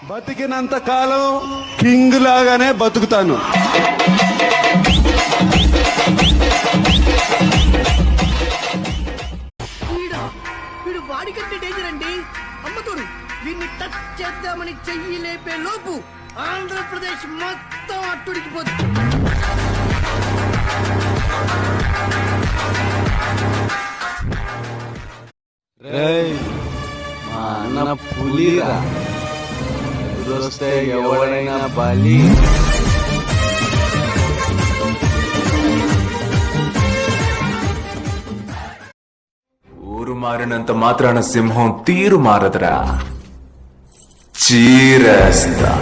బతికినంత కాలం king లాగానే బతుకుతాను. వీడు వాడికంటే డేంజర్ అండి. అమ్మతోడు వీడిని టచ్ చేద్దామని చెయ్యి లేపే లోపు ఆంధ్రప్రదేశ్ మొత్తం అట్టుడికిపోతుంది. మా అన్న పులిరా, ఎదురొస్తే ఎవడైనా బలి. ఊరు మారినంత మాత్రాన సింహం తీరు మారదురా, చీరేస్తా.